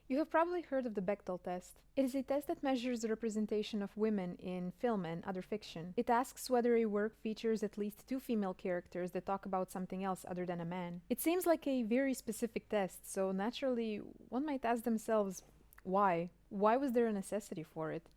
You have probably heard of the Bechdel test. It is a test that measures the representation of women in film and other fiction. It asks whether a work features at least two female characters that talk about something else other than a man. It seems like a very specific test, so naturally, one might ask themselves, why? Why was there a necessity for it?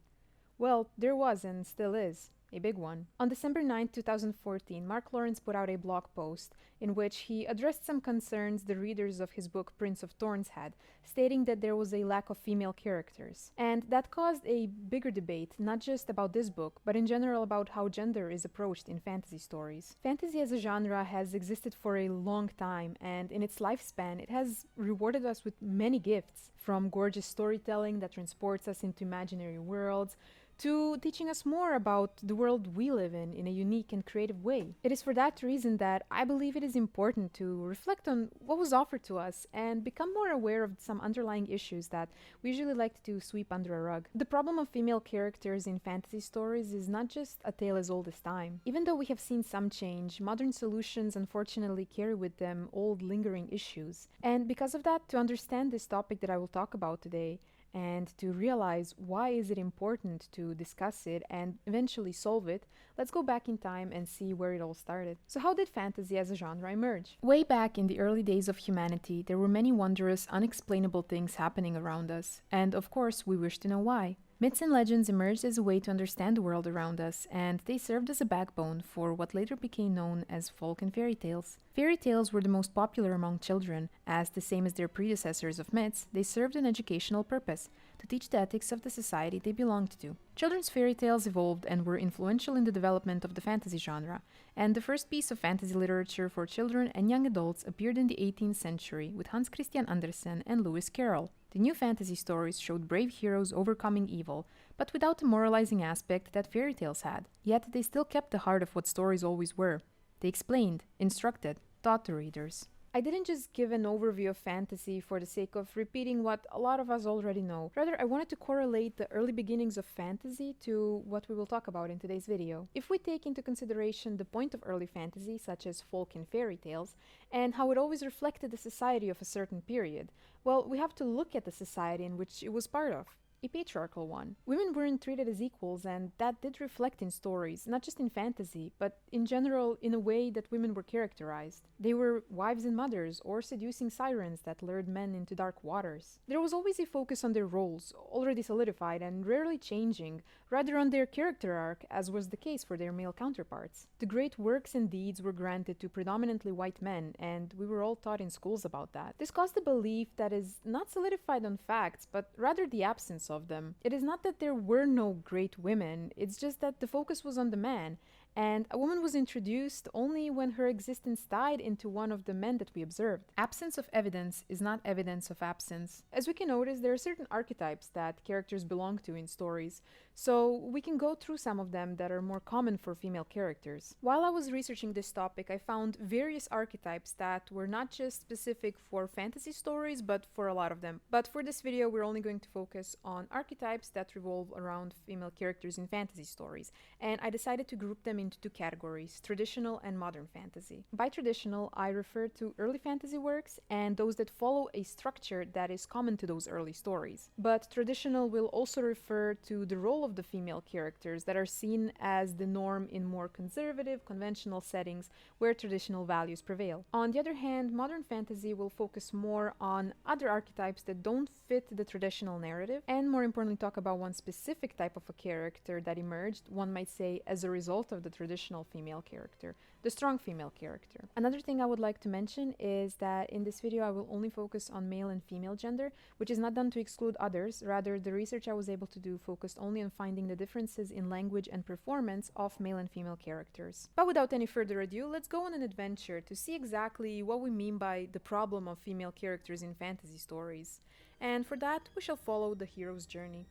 Well, there was and still is. A big one. On December 9, 2014, Mark Lawrence put out a blog post in which he addressed some concerns the readers of his book Prince of Thorns had, stating that there was a lack of female characters. And that caused a bigger debate, not just about this book, but in general about how gender is approached in fantasy stories. Fantasy as a genre has existed for a long time, and in its lifespan, it has rewarded us with many gifts, from gorgeous storytelling that transports us into imaginary worlds, to teaching us more about the world we live in a unique and creative way. It is for that reason that I believe it is important to reflect on what was offered to us and become more aware of some underlying issues that we usually like to sweep under a rug. The problem of female characters in fantasy stories is not just a tale as old as time. Even though we have seen some change, modern solutions unfortunately carry with them old lingering issues. And because of that, to understand this topic that I will talk about today, and to realize why is it important to discuss it and eventually solve it, let's go back in time and see where it all started. So how did fantasy as a genre emerge? Way back in the early days of humanity, there were many wondrous, unexplainable things happening around us, and of course we wish to know why. Myths and legends emerged as a way to understand the world around us, and they served as a backbone for what later became known as folk and fairy tales. Fairy tales were the most popular among children, as the same as their predecessors of myths, they served an educational purpose, to teach the ethics of the society they belonged to. Children's fairy tales evolved and were influential in the development of the fantasy genre, and the first piece of fantasy literature for children and young adults appeared in the 18th century with Hans Christian Andersen and Lewis Carroll. The new fantasy stories showed brave heroes overcoming evil, but without the moralizing aspect that fairy tales had. Yet they still kept the heart of what stories always were. They explained, instructed, taught the readers. I didn't just give an overview of fantasy for the sake of repeating what a lot of us already know. Rather, I wanted to correlate the early beginnings of fantasy to what we will talk about in today's video. If we take into consideration the point of early fantasy, such as folk and fairy tales, and how it always reflected the society of a certain period, well, we have to look at the society in which it was part of. A patriarchal one. Women weren't treated as equals, and that did reflect in stories, not just in fantasy, but in general in a way that women were characterized. They were wives and mothers, or seducing sirens that lured men into dark waters. There was always a focus on their roles, already solidified and rarely changing, rather on their character arc, as was the case for their male counterparts. The great works and deeds were granted to predominantly white men, and we were all taught in schools about that. This caused a belief that is not solidified on facts, but rather the absence of them. It is not that there were no great women, it's just that the focus was on the man, and a woman was introduced only when her existence tied into one of the men that we observed. Absence of evidence is not evidence of absence. As we can notice, there are certain archetypes that characters belong to in stories, so we can go through some of them that are more common for female characters. While I was researching this topic, I found various archetypes that were not just specific for fantasy stories, but for a lot of them. But for this video, we're only going to focus on archetypes that revolve around female characters in fantasy stories, and I decided to group them into two categories, traditional and modern fantasy. By traditional, I refer to early fantasy works and those that follow a structure that is common to those early stories. But traditional will also refer to the role of the female characters that are seen as the norm in more conservative, conventional settings where traditional values prevail. On the other hand, modern fantasy will focus more on other archetypes that don't fit the traditional narrative, and more importantly talk about one specific type of a character that emerged, one might say, as a result of the traditional female character, the strong female character. Another thing I would like to mention is that in this video I will only focus on male and female gender, which is not done to exclude others. Rather, the research I was able to do focused only on finding the differences in language and performance of male and female characters. But without any further ado, let's go on an adventure to see exactly what we mean by the problem of female characters in fantasy stories. And for that, we shall follow the hero's journey.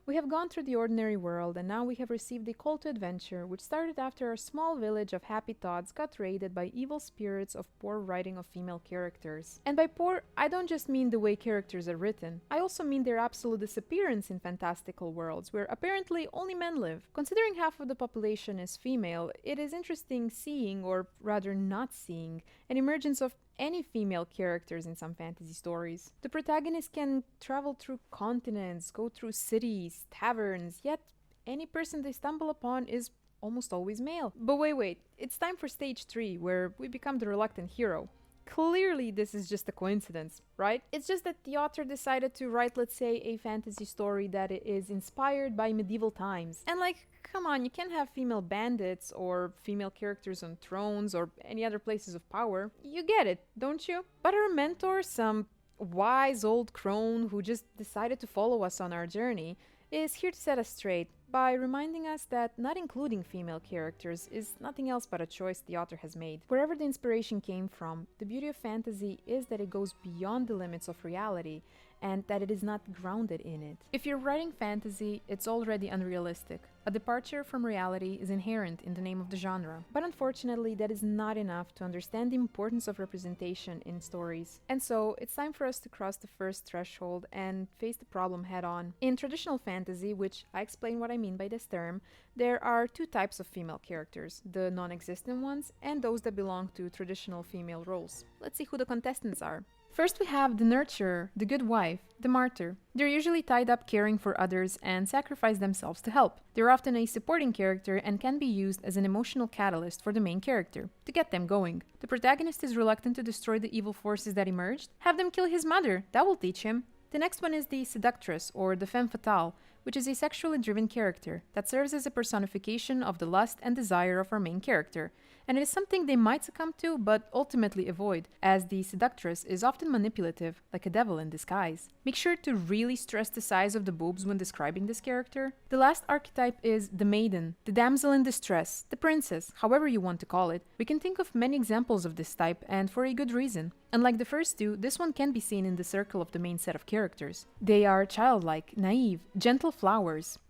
We have gone through the ordinary world, and now we have received a call to adventure, which started after our small village of happy thoughts got raided by evil spirits of poor writing of female characters. And by poor, I don't just mean the way characters are written. I also mean their absolute disappearance in fantastical worlds, where apparently only men live. Considering half of the population is female, it is interesting seeing, or rather not seeing, an emergence of any female characters in some fantasy stories. The protagonist can travel through continents, go through cities, taverns, yet any person they stumble upon is almost always male. But wait, it's time for stage 3, where we become the reluctant hero. Clearly this is just a coincidence, right? It's just that the author decided to write, let's say, a fantasy story that is inspired by medieval times. And like, come on, you can't have female bandits or female characters on thrones or any other places of power. You get it, don't you? But our mentor, some wise old crone who just decided to follow us on our journey, is here to set us straight by reminding us that not including female characters is nothing else but a choice the author has made. Wherever the inspiration came from, the beauty of fantasy is that it goes beyond the limits of reality and that it is not grounded in it. If you're writing fantasy, it's already unrealistic. A departure from reality is inherent in the name of the genre. But unfortunately, that is not enough to understand the importance of representation in stories. And so, it's time for us to cross the first threshold and face the problem head on. In traditional fantasy, which I explain what I mean by this term, there are two types of female characters, the non-existent ones and those that belong to traditional female roles. Let's see who the contestants are. First we have the nurturer, the good wife, the martyr. They're usually tied up caring for others and sacrifice themselves to help. They're often a supporting character and can be used as an emotional catalyst for the main character, to get them going. The protagonist is reluctant to destroy the evil forces that emerged. Have them kill his mother, that will teach him. The next one is the seductress, or the femme fatale, which is a sexually driven character that serves as a personification of the lust and desire of our main character. And it is something they might succumb to, but ultimately avoid, as the seductress is often manipulative, like a devil in disguise. Make sure to really stress the size of the boobs when describing this character. The last archetype is the maiden, the damsel in distress, the princess, however you want to call it. We can think of many examples of this type, and for a good reason. Unlike the first two, this one can be seen in the circle of the main set of characters. They are childlike, naive, gentle flowers,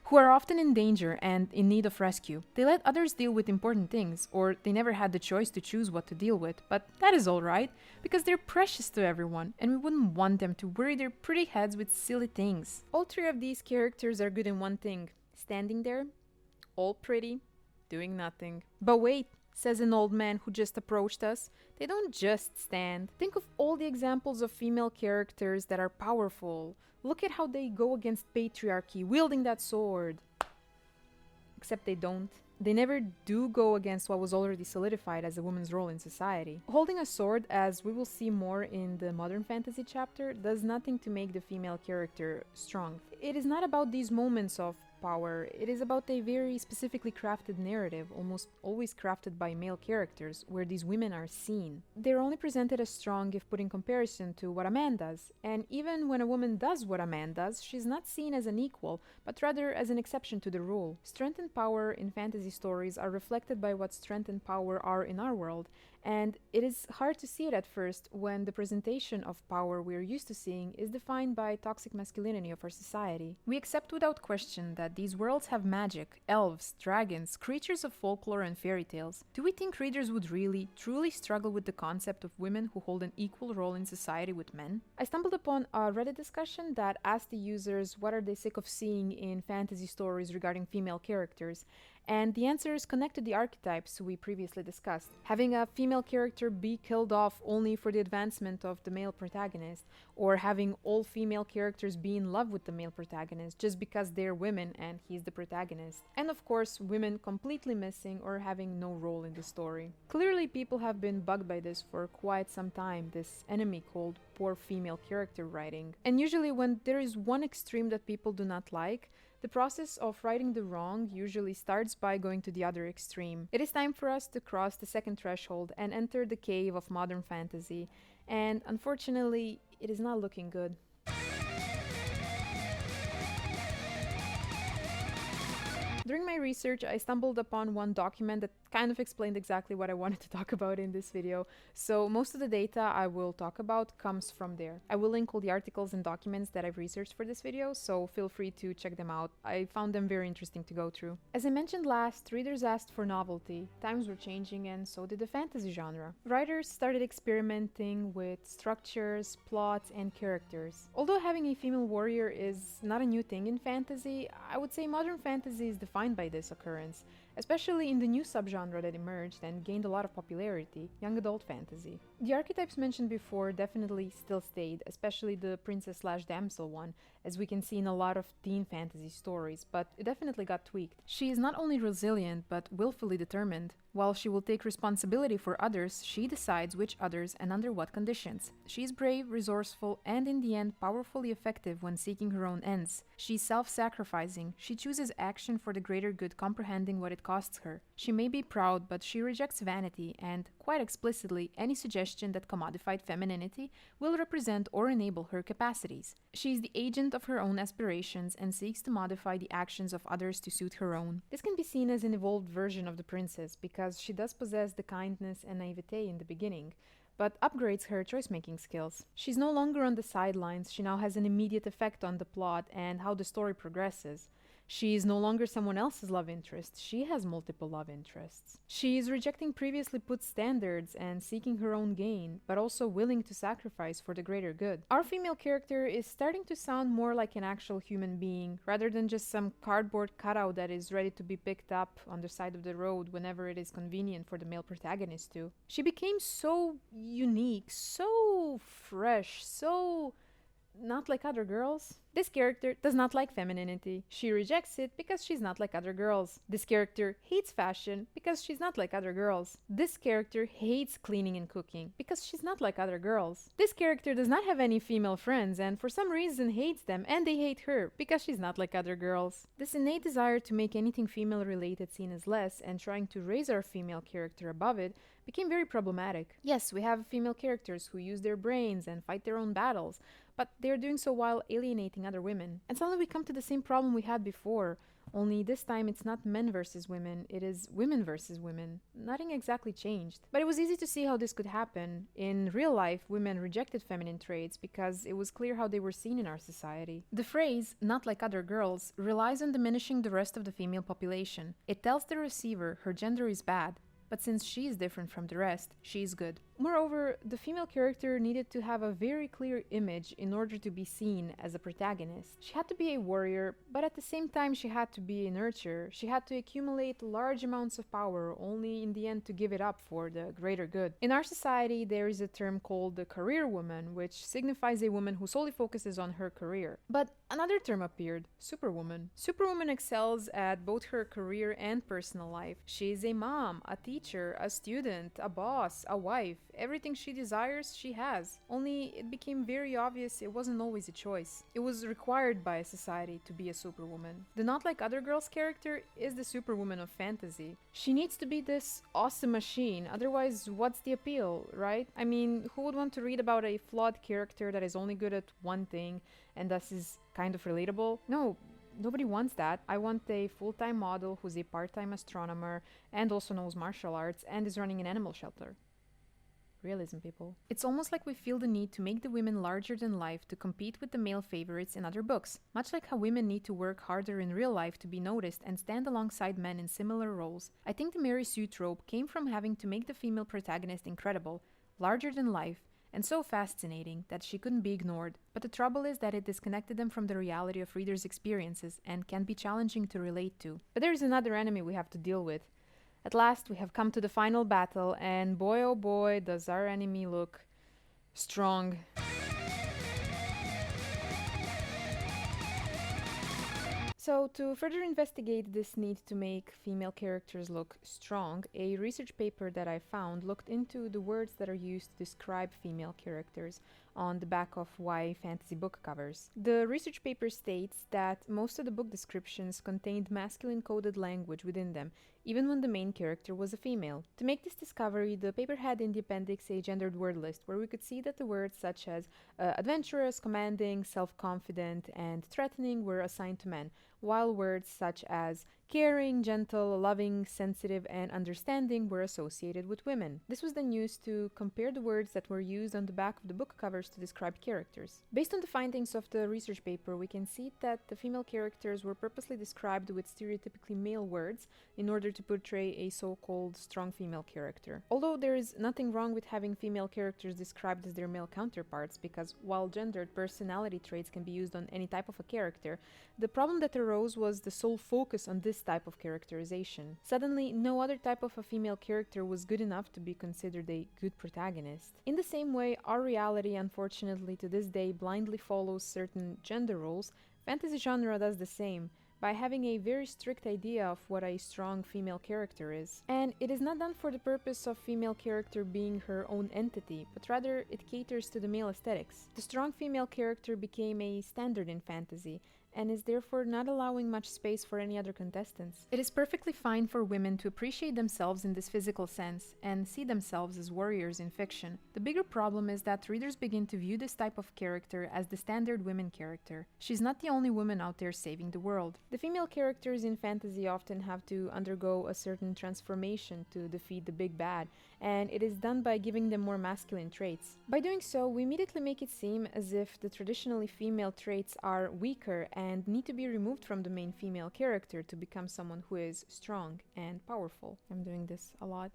who are often in danger and in need of rescue. They let others deal with important things, or they never had the choice to choose what to deal with, but that is alright, because they're precious to everyone, and we wouldn't want them to worry their pretty heads with silly things. All three of these characters are good in one thing: standing there, all pretty, doing nothing. But wait, says an old man who just approached us, they don't just stand. Think of all the examples of female characters that are powerful. Look at how they go against patriarchy, wielding that sword. Except they don't. They never do go against what was already solidified as a woman's role in society. Holding a sword, as we will see more in the modern fantasy chapter, does nothing to make the female character strong. It is not about these moments of power, it is about a very specifically crafted narrative, almost always crafted by male characters, where these women are seen. They're only presented as strong if put in comparison to what a man does, and even when a woman does what a man does, she's not seen as an equal, but rather as an exception to the rule. Strength and power in fantasy stories are reflected by what strength and power are in our world, and it is hard to see it at first when the presentation of power we're used to seeing is defined by toxic masculinity of our society. We accept without question that these worlds have magic, elves, dragons, creatures of folklore and fairy tales. Do we think readers would really, truly struggle with the concept of women who hold an equal role in society with men? I stumbled upon a Reddit discussion that asked the users what are they sick of seeing in fantasy stories regarding female characters, and the answers connect to the archetypes we previously discussed. Having a female character be killed off only for the advancement of the male protagonist, or having all female characters be in love with the male protagonist just because they're women and he's the protagonist. And of course, women completely missing or having no role in the story. Clearly people have been bugged by this for quite some time, this enemy called poor female character writing. And usually when there is one extreme that people do not like, the process of righting the wrong usually starts by going to the other extreme. It is time for us to cross the second threshold and enter the cave of modern fantasy, and unfortunately, it is not looking good. During my research, I stumbled upon one document that kind of explained exactly what I wanted to talk about in this video, so most of the data I will talk about comes from there. I will link all the articles and documents that I've researched for this video, so feel free to check them out. I found them very interesting to go through. As I mentioned last, readers asked for novelty. Times were changing and so did the fantasy genre. Writers started experimenting with structures, plots, and characters. Although having a female warrior is not a new thing in fantasy, I would say modern fantasy is defined by this occurrence, especially in the new subgenre that emerged and gained a lot of popularity, young adult fantasy. The archetypes mentioned before definitely still stayed, especially the princess/damsel one, as we can see in a lot of teen fantasy stories, but it definitely got tweaked. She is not only resilient, but willfully determined. While she will take responsibility for others, she decides which others and under what conditions. She is brave, resourceful, and in the end powerfully effective when seeking her own ends. She is self-sacrificing. She chooses action for the greater good, comprehending what it costs her. She may be proud, but she rejects vanity and, quite explicitly, any suggestion that commodified femininity will represent or enable her capacities. She is the agent of her own aspirations and seeks to modify the actions of others to suit her own. This can be seen as an evolved version of the princess, because she does possess the kindness and naivete in the beginning, but upgrades her choice-making skills. She's no longer on the sidelines, she now has an immediate effect on the plot and how the story progresses. She is no longer someone else's love interest, she has multiple love interests. She is rejecting previously put standards and seeking her own gain, but also willing to sacrifice for the greater good. Our female character is starting to sound more like an actual human being, rather than just some cardboard cutout that is ready to be picked up on the side of the road whenever it is convenient for the male protagonist to. She became so unique, so fresh, so not like other girls. This character does not like femininity. She rejects it because she's not like other girls. This character hates fashion because she's not like other girls. This character hates cleaning and cooking because she's not like other girls. This character does not have any female friends and for some reason hates them and they hate her because she's not like other girls. This innate desire to make anything female related seen as less and trying to raise our female character above it became very problematic. Yes, we have female characters who use their brains and fight their own battles, but they're doing so while alienating other women. And suddenly we come to the same problem we had before, only this time it's not men versus women, it is women versus women. Nothing exactly changed. But it was easy to see how this could happen. In real life, women rejected feminine traits because it was clear how they were seen in our society. The phrase, not like other girls, relies on diminishing the rest of the female population. It tells the receiver her gender is bad, but since she is different from the rest, she is good. Moreover, the female character needed to have a very clear image in order to be seen as a protagonist. She had to be a warrior, but at the same time she had to be a nurturer. She had to accumulate large amounts of power, only in the end to give it up for the greater good. In our society, there is a term called the career woman, which signifies a woman who solely focuses on her career. But another term appeared, superwoman. Superwoman excels at both her career and personal life. She is a mom, a teacher, a student, a boss, a wife. Everything she desires, she has. Only it became very obvious it wasn't always a choice. It was required by society to be a superwoman. The not like other girls character is the superwoman of fantasy. She needs to be this awesome machine, otherwise what's the appeal, right? I mean, who would want to read about a flawed character that is only good at one thing and thus is kind of relatable? No. Nobody wants that. I want a full-time model who's a part-time astronomer and also knows martial arts and is running an animal shelter. Realism, people. It's almost like we feel the need to make the women larger than life to compete with the male favorites in other books, much like how women need to work harder in real life to be noticed and stand alongside men in similar roles. I think the Mary Sue trope came from having to make the female protagonist incredible, larger than life, and so fascinating that she couldn't be ignored. But the trouble is that it disconnected them from the reality of readers' experiences and can be challenging to relate to. But there's another enemy we have to deal with. At last, we have come to the final battle, and boy oh boy, does our enemy look strong. So, to further investigate this need to make female characters look strong, a research paper that I found looked into the words that are used to describe female characters on the back of YA fantasy book covers. The research paper states that most of the book descriptions contained masculine coded language within them, even when the main character was a female. To make this discovery, the paper had in the appendix a gendered word list where we could see that the words such as adventurous, commanding, self-confident, and threatening were assigned to men, while words such as Caring, gentle, loving, sensitive, and understanding were associated with women. This was then used to compare the words that were used on the back of the book covers to describe characters. Based on the findings of the research paper, we can see that the female characters were purposely described with stereotypically male words in order to portray a so-called strong female character. Although there is nothing wrong with having female characters described as their male counterparts, because while gendered personality traits can be used on any type of a character, the problem that arose was the sole focus on this type of characterization. Suddenly, no other type of a female character was good enough to be considered a good protagonist. In the same way, our reality, unfortunately, to this day blindly follows certain gender roles, fantasy genre does the same, by having a very strict idea of what a strong female character is. And it is not done for the purpose of female character being her own entity, but rather it caters to the male aesthetics. The strong female character became a standard in fantasy, and is therefore not allowing much space for any other contestants. It is perfectly fine for women to appreciate themselves in this physical sense and see themselves as warriors in fiction. The bigger problem is that readers begin to view this type of character as the standard women character. She's not the only woman out there saving the world. The female characters in fantasy often have to undergo a certain transformation to defeat the big bad, and it is done by giving them more masculine traits. By doing so, we immediately make it seem as if the traditionally female traits are weaker and need to be removed from the main female character to become someone who is strong and powerful. I'm doing this a lot.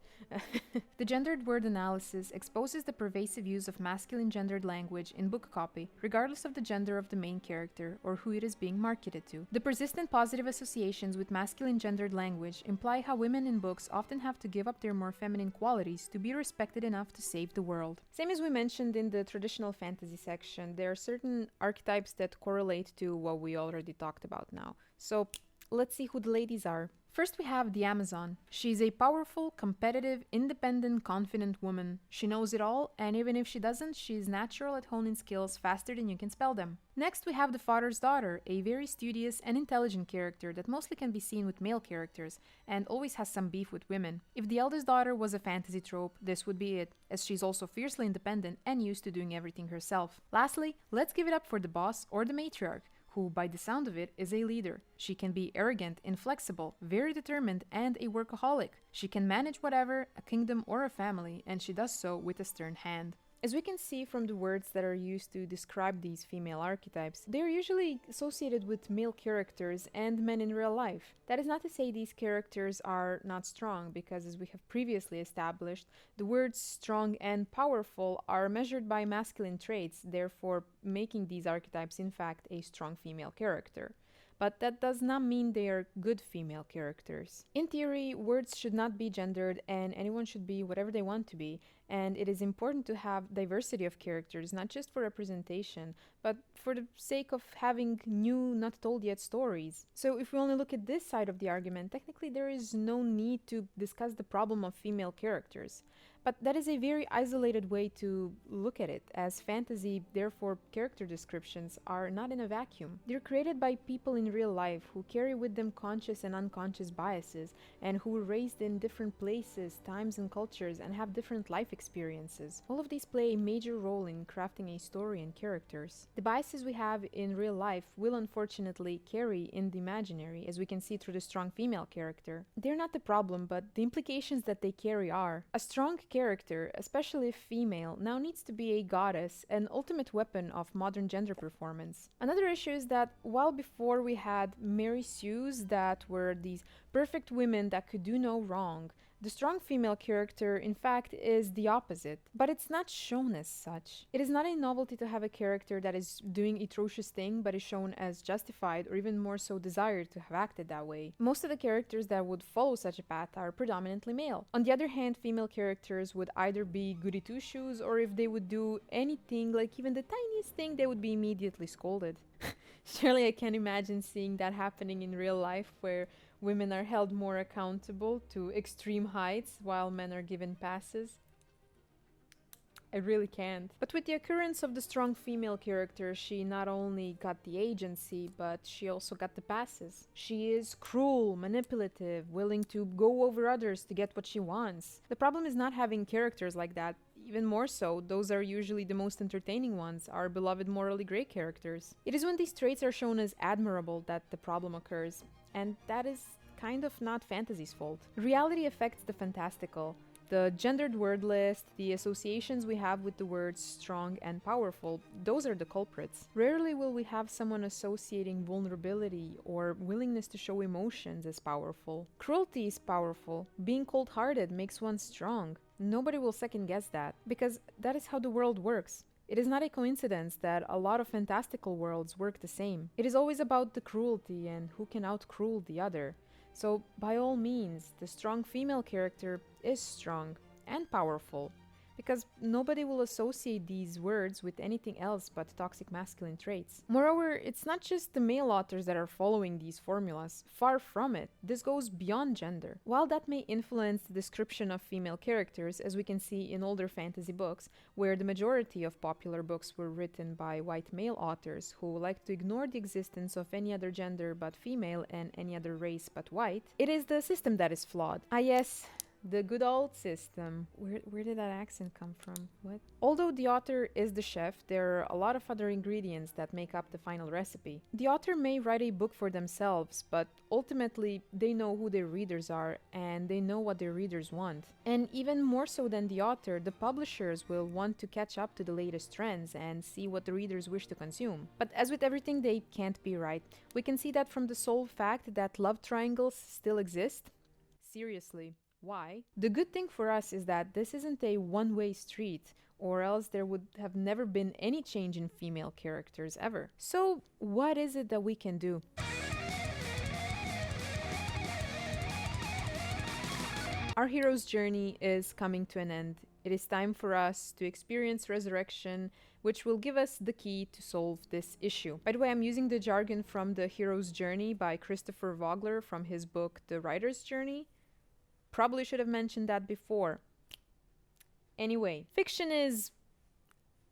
The gendered word analysis exposes the pervasive use of masculine gendered language in book copy, regardless of the gender of the main character or who it is being marketed to. The persistent positive associations with masculine gendered language imply how women in books often have to give up their more feminine qualities to be respected enough to save the world. Same as we mentioned in the traditional fantasy section, there are certain archetypes that correlate to what we already talked about now. So let's see who the ladies are. First we have the Amazon. She's a powerful, competitive, independent, confident woman. She knows it all, and even if she doesn't, she's natural at honing skills faster than you can spell them. Next we have the Father's Daughter, a very studious and intelligent character that mostly can be seen with male characters, and always has some beef with women. If the eldest daughter was a fantasy trope, this would be it, as she's also fiercely independent and used to doing everything herself. Lastly, let's give it up for the boss or the matriarch, who, by the sound of it, is a leader. She can be arrogant, inflexible, very determined, and a workaholic. She can manage whatever, a kingdom or a family, and she does so with a stern hand. As we can see from the words that are used to describe these female archetypes, they are usually associated with male characters and men in real life. That is not to say these characters are not strong, because as we have previously established, the words strong and powerful are measured by masculine traits, therefore making these archetypes in fact a strong female character. But that does not mean they are good female characters. In theory, words should not be gendered and anyone should be whatever they want to be, and it is important to have diversity of characters, not just for representation, but for the sake of having new, not told yet stories. So if we only look at this side of the argument, technically there is no need to discuss the problem of female characters. But that is a very isolated way to look at it, as fantasy, therefore character descriptions, are not in a vacuum. They're created by people in real life who carry with them conscious and unconscious biases, and who were raised in different places, times and cultures, and have different life experiences. All of these play a major role in crafting a story and characters. The biases we have in real life will unfortunately carry in the imaginary, as we can see through the strong female character. They're not the problem, but the implications that they carry are. A strong character, especially if female, now needs to be a goddess, an ultimate weapon of modern gender performance. Another issue is that while before we had Mary Sues that were these perfect women that could do no wrong, the strong female character, in fact, is the opposite, but it's not shown as such. It is not a novelty to have a character that is doing atrocious thing, but is shown as justified or even more so desired to have acted that way. Most of the characters that would follow such a path are predominantly male. On the other hand, female characters would either be goody two-shoes, or if they would do anything, like even the tiniest thing, they would be immediately scolded. Surely I can't imagine seeing that happening in real life, where women are held more accountable to extreme heights while men are given passes. I really can't. But with the occurrence of the strong female character, she not only got the agency, but she also got the passes. She is cruel, manipulative, willing to go over others to get what she wants. The problem is not having characters like that. Even more so, those are usually the most entertaining ones, our beloved morally grey characters. It is when these traits are shown as admirable that the problem occurs. And that is kind of not fantasy's fault. Reality affects the fantastical. The gendered word list, the associations we have with the words strong and powerful, those are the culprits. Rarely will we have someone associating vulnerability or willingness to show emotions as powerful. Cruelty is powerful. Being cold-hearted makes one strong. Nobody will second guess that, because that is how the world works. It is not a coincidence that a lot of fantastical worlds work the same. It is always about the cruelty and who can out-cruel the other. So, by all means, the strong female character is strong and powerful, because nobody will associate these words with anything else but toxic masculine traits. Moreover, it's not just the male authors that are following these formulas. Far from it. This goes beyond gender. While that may influence the description of female characters, as we can see in older fantasy books, where the majority of popular books were written by white male authors who like to ignore the existence of any other gender but female and any other race but white, it is the system that is flawed. Ah yes, the good old system. Where did that accent come from? What? Although the author is the chef, there are a lot of other ingredients that make up the final recipe. The author may write a book for themselves, but ultimately they know who their readers are and they know what their readers want. And even more so than the author, the publishers will want to catch up to the latest trends and see what the readers wish to consume. But as with everything, they can't be right. We can see that from the sole fact that love triangles still exist. Seriously. Why? The good thing for us is that this isn't a one-way street, or else there would have never been any change in female characters ever. So, what is it that we can do? Our hero's journey is coming to an end. It is time for us to experience resurrection, which will give us the key to solve this issue. By the way, I'm using the jargon from The Hero's Journey by Christopher Vogler from his book The Writer's Journey. Probably should have mentioned that before. Anyway, fiction is,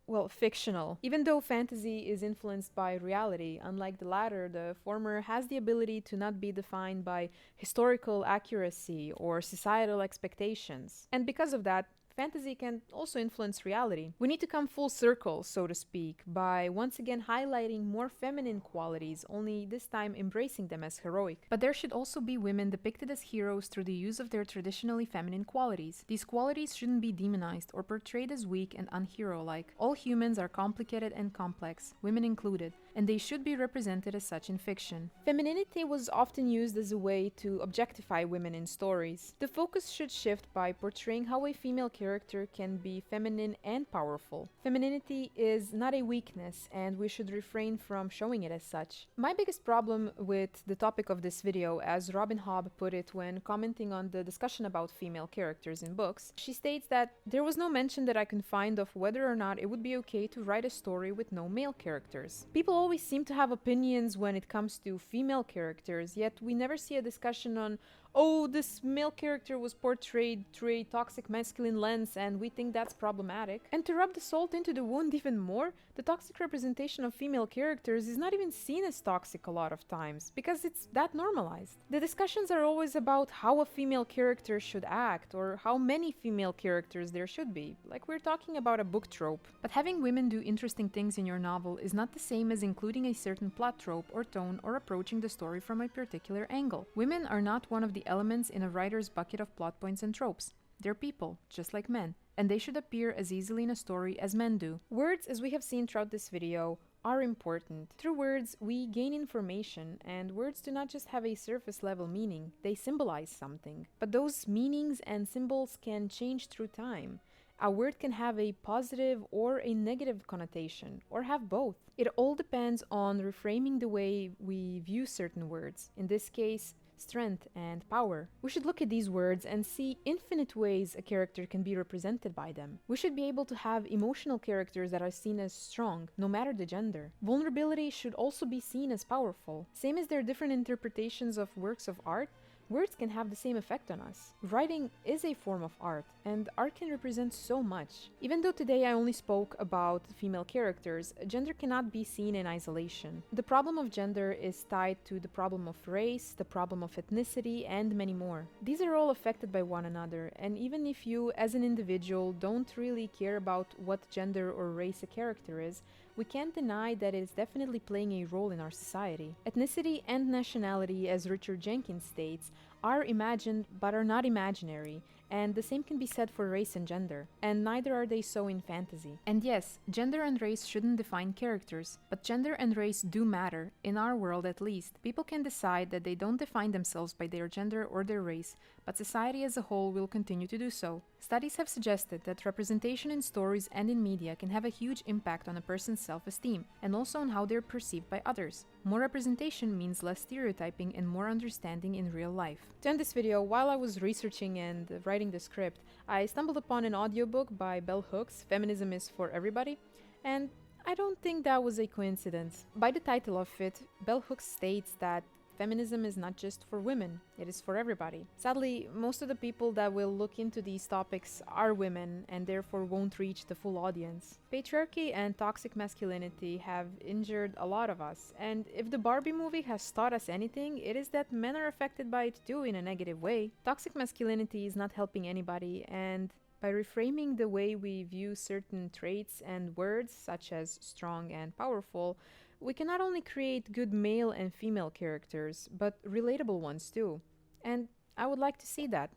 well, fictional. Even though fantasy is influenced by reality, unlike the latter, the former has the ability to not be defined by historical accuracy or societal expectations. And because of that, fantasy can also influence reality. We need to come full circle, so to speak, by once again highlighting more feminine qualities, only this time embracing them as heroic. But there should also be women depicted as heroes through the use of their traditionally feminine qualities. These qualities shouldn't be demonized or portrayed as weak and unhero-like. All humans are complicated and complex, women included, and they should be represented as such in fiction. Femininity was often used as a way to objectify women in stories. The focus should shift by portraying how a female character can be feminine and powerful. Femininity is not a weakness, and we should refrain from showing it as such. My biggest problem with the topic of this video, as Robin Hobb put it when commenting on the discussion about female characters in books, she states that there was no mention that I can find of whether or not it would be okay to write a story with no male characters. People always seem to have opinions when it comes to female characters, yet we never see a discussion on, oh, this male character was portrayed through a toxic masculine lens and we think that's problematic. And to rub the salt into the wound even more, the toxic representation of female characters is not even seen as toxic a lot of times, because it's that normalized. The discussions are always about how a female character should act, or how many female characters there should be, like we're talking about a book trope. But having women do interesting things in your novel is not the same as including a certain plot trope or tone or approaching the story from a particular angle. Women are not one of the elements in a writer's bucket of plot points and tropes. They're people, just like men, and they should appear as easily in a story as men do. Words, as we have seen throughout this video, are important. Through words, we gain information, and words do not just have a surface level meaning, they symbolize something. But those meanings and symbols can change through time. A word can have a positive or a negative connotation, or have both. It all depends on reframing the way we view certain words. In this case, strength and power. We should look at these words and see infinite ways a character can be represented by them. We should be able to have emotional characters that are seen as strong, no matter the gender. Vulnerability should also be seen as powerful. Same as there are different interpretations of works of art, words can have the same effect on us. Writing is a form of art, and art can represent so much. Even though today I only spoke about female characters, gender cannot be seen in isolation. The problem of gender is tied to the problem of race, the problem of ethnicity, and many more. These are all affected by one another, and even if you, as an individual, don't really care about what gender or race a character is, we can't deny that it is definitely playing a role in our society. Ethnicity and nationality, as Richard Jenkins states, are imagined but are not imaginary, and the same can be said for race and gender, and neither are they so in fantasy. And yes, gender and race shouldn't define characters, but gender and race do matter, in our world at least. People can decide that they don't define themselves by their gender or their race, but society as a whole will continue to do so. Studies have suggested that representation in stories and in media can have a huge impact on a person's self-esteem, and also on how they're perceived by others. More representation means less stereotyping and more understanding in real life. To end this video, while I was researching and writing the script, I stumbled upon an audiobook by Bell Hooks, Feminism is for Everybody, and I don't think that was a coincidence. By the title of it, Bell Hooks states that feminism is not just for women, it is for everybody. Sadly, most of the people that will look into these topics are women and therefore won't reach the full audience. Patriarchy and toxic masculinity have injured a lot of us, and if the Barbie movie has taught us anything, it is that men are affected by it too in a negative way. Toxic masculinity is not helping anybody, and by reframing the way we view certain traits and words, such as strong and powerful, we can not only create good male and female characters, but relatable ones too. And I would like to see that.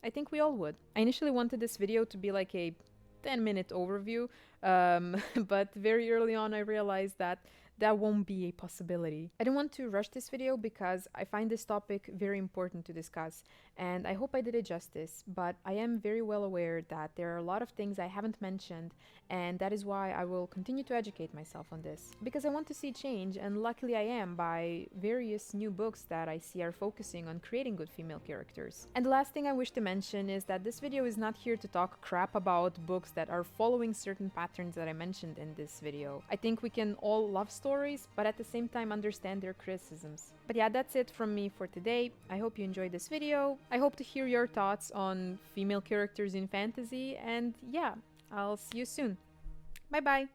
I think we all would. I initially wanted this video to be like a 10-minute overview, but very early on I realized that that won't be a possibility. I didn't want to rush this video because I find this topic very important to discuss, and I hope I did it justice, but I am very well aware that there are a lot of things I haven't mentioned, and that is why I will continue to educate myself on this. Because I want to see change, and luckily I am, by various new books that I see are focusing on creating good female characters. And the last thing I wish to mention is that this video is not here to talk crap about books that are following certain patterns that I mentioned in this video. I think we can all love stories, but at the same time understand their criticisms. But yeah, that's it from me for today. I hope you enjoyed this video. I hope to hear your thoughts on female characters in fantasy, and yeah, I'll see you soon. Bye bye!